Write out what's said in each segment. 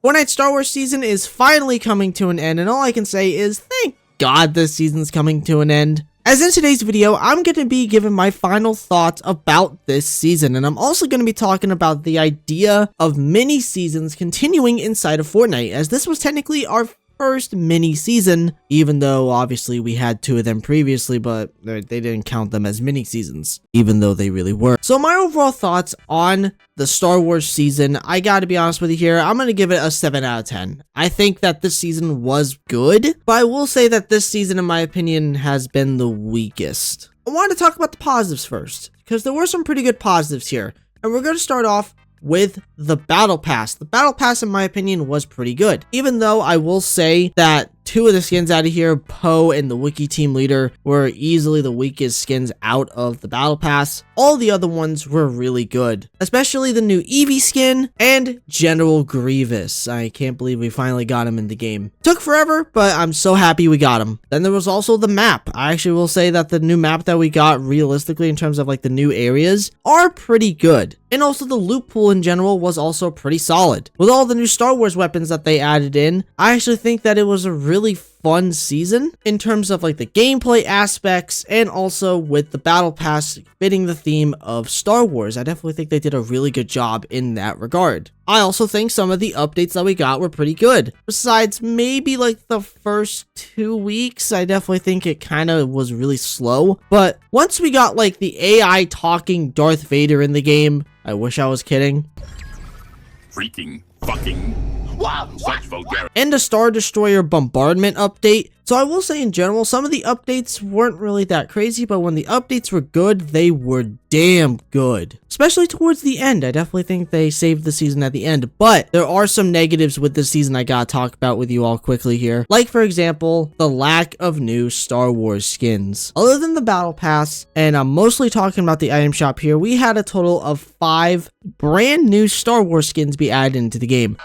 Fortnite Star Wars season is finally coming to an end, and all I can say is thank God this season's coming to an end. As in today's video, I'm going to be giving my final thoughts about this season, and I'm also going to be talking about the idea of mini seasons continuing inside of Fortnite, as this was technically our first mini season, even though obviously we had 2 of them previously, but they didn't count them as mini seasons, even though they really were. So my overall thoughts on the Star Wars season, I gotta be honest with you here, I'm gonna give it a 7 out of 10. I think that this season was good, but I will say that this season, in my opinion, has been the weakest. I want to talk about the positives first, because there were some pretty good positives here, and we're gonna start off with the Battle Pass. The Battle Pass, in my opinion, was pretty good. Even though I will say that 2 of the skins out of here, Poe and the Wiki Team Leader, were easily the weakest skins out of the Battle Pass. All the other ones were really good, especially the new Eevee skin and General Grievous. I can't believe we finally got him in the game. Took forever, but I'm so happy we got him. Then there was also the map. I actually will say that the new map that we got, realistically, in terms of like the new areas, are pretty good. And also the loot pool in general was also pretty solid. With all the new Star Wars weapons that they added in, I actually think that it was a really fun season in terms of like the gameplay aspects, and also with the Battle Pass fitting the theme of Star Wars. I definitely think they did a really good job in that regard. I also think some of the updates that we got were pretty good. Besides maybe like the first 2 weeks, I definitely think it kind of was really slow. But once we got like the AI talking Darth Vader in the game, I wish I was kidding. Freaking fucking such vulgarity. And a Star Destroyer bombardment update. So I will say in general, some of the updates weren't really that crazy, but when the updates were good, they were damn good. Especially towards the end. I definitely think they saved the season at the end, but there are some negatives with this season I gotta talk about with you all quickly here. Like, for example, the lack of new Star Wars skins. Other than the Battle Pass, and I'm mostly talking about the item shop here, we had a total of 5 brand new Star Wars skins be added into the game.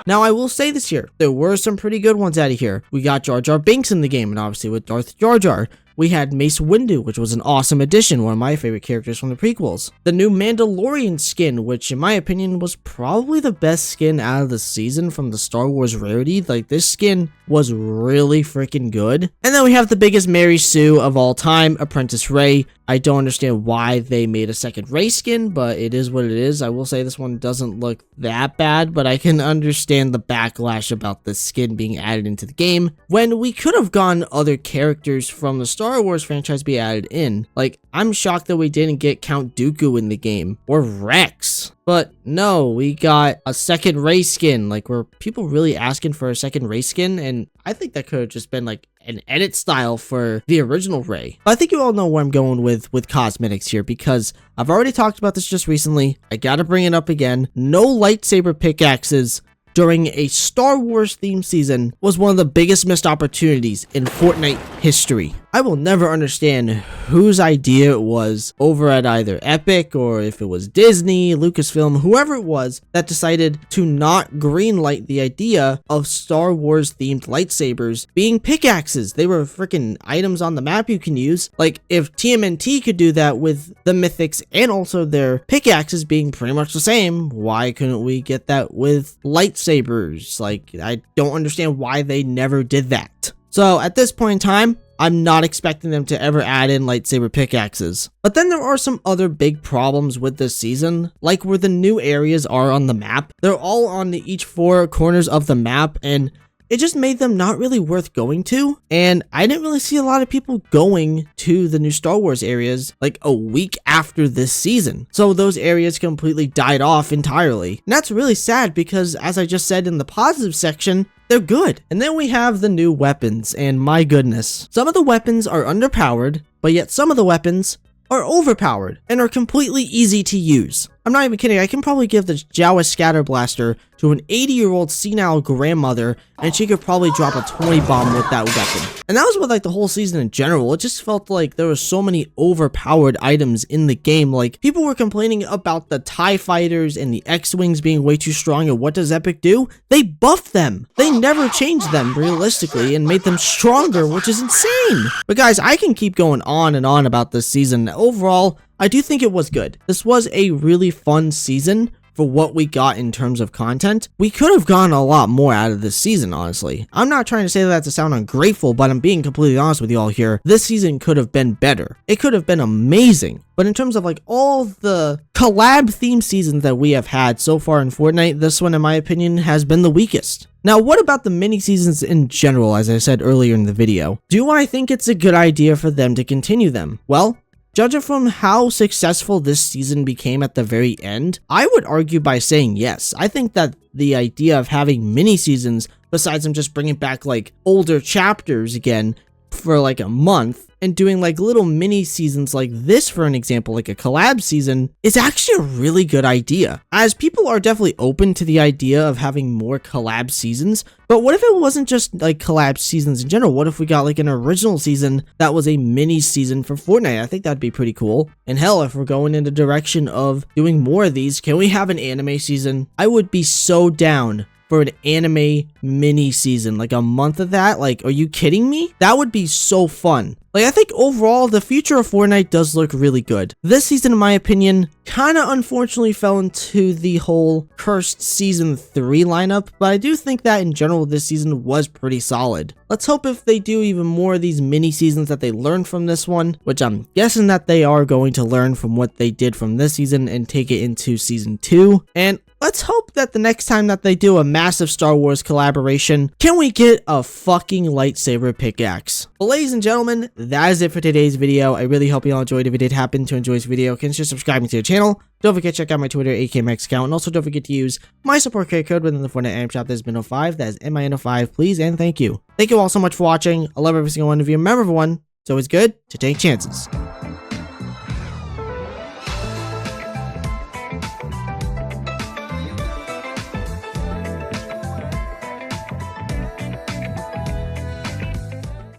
Now, I will say this here, there were some pretty good ones out of here. We got Jar Jar Binks in the game, and obviously with Darth Jar Jar. We had Mace Windu, which was an awesome addition, one of my favorite characters from the prequels. The new Mandalorian skin, which in my opinion was probably the best skin out of the season from the Star Wars rarity. Like, this skin was really freaking good. And then we have the biggest Mary Sue of all time, Apprentice Rey. I don't understand why they made a second Rey skin, but it is what it is. I will say this one doesn't look that bad, but I can understand the backlash about this skin being added into the game, when we could have gotten other characters from the Star Wars franchise be added in. Like, I'm shocked that we didn't get Count Dooku in the game, or Rex. But no, we got a second Rey skin. Like, were people really asking for a second Rey skin? And I think that could have just been like an edit style for the original Rey. But I think you all know where I'm going with cosmetics here, because I've already talked about this just recently. I gotta bring it up again. No lightsaber pickaxes during a Star Wars themed season was one of the biggest missed opportunities in Fortnite history. I will never understand whose idea it was over at either Epic, or if it was Disney, Lucasfilm, whoever it was that decided to not greenlight the idea of Star Wars themed lightsabers being pickaxes. They were freaking items on the map you can use. Like, if TMNT could do that with the mythics and also their pickaxes being pretty much the same, why couldn't we get that with lightsabers? Like, I don't understand why they never did that. So at this point in time, I'm not expecting them to ever add in lightsaber pickaxes. But then there are some other big problems with this season, like where the new areas are on the map. They're all on each 4 corners of the map, and it just made them not really worth going to. And I didn't really see a lot of people going to the new Star Wars areas like a week after this season. So those areas completely died off entirely. And that's really sad, because as I just said in the positive section, they're good. And then we have the new weapons, and my goodness. Some of the weapons are underpowered, but yet some of the weapons are overpowered and are completely easy to use. I'm not even kidding, I can probably give the Jawa Scatter Blaster to an 80-year-old senile grandmother, and she could probably drop a 20 bomb with that weapon. And that was with like the whole season in general. It just felt like there were so many overpowered items in the game. Like, people were complaining about the TIE fighters and the X-Wings being way too strong, and what does Epic do? They buffed them. They never changed them realistically and made them stronger, which is insane. But guys, I can keep going on and on about this season. Overall, I do think it was good. This was a really fun season for what we got in terms of content, we could have gotten a lot more out of this season, honestly. I'm not trying to say that to sound ungrateful, but I'm being completely honest with you all here. This season could have been better. It could have been amazing. But in terms of like all the collab theme seasons that we have had so far in Fortnite, this one, in my opinion, has been the weakest. Now, what about the mini seasons in general, as I said earlier in the video? Do I think it's a good idea for them to continue them? Well, judging from how successful this season became at the very end, I would argue by saying yes. I think that the idea of having mini seasons, besides them just bringing back like older chapters again for like a month, and doing like little mini seasons like this, for an example, like a collab season, is actually a really good idea. As people are definitely open to the idea of having more collab seasons, but what if it wasn't just like collab seasons in general? What if we got like an original season that was a mini season for Fortnite? I think that'd be pretty cool. And hell, if we're going in the direction of doing more of these, can we have an anime season? I would be so down for an anime mini season, like a month of that. Like, are you kidding me? That would be so fun. Like, I think overall, the future of Fortnite does look really good. This season, in my opinion, kind of unfortunately fell into the whole cursed season 3 lineup, but I do think that in general, this season was pretty solid. Let's hope if they do even more of these mini seasons that they learn from this one, which I'm guessing that they are going to learn from what they did from this season and take it into season 2. And let's hope that the next time that they do a massive Star Wars collaboration, can we get a fucking lightsaber pickaxe? Well, ladies and gentlemen, that is it for today's video. I really hope you all enjoyed. If you did happen to enjoy this video, consider subscribing to the channel. Don't forget to check out my Twitter, AKMX account, and also don't forget to use my support code within the Fortnite item shop. That is MINO5. That is MINO5. Please and thank you. Thank you all so much for watching. I love every single one of you. Remember, everyone, it's always good to take chances.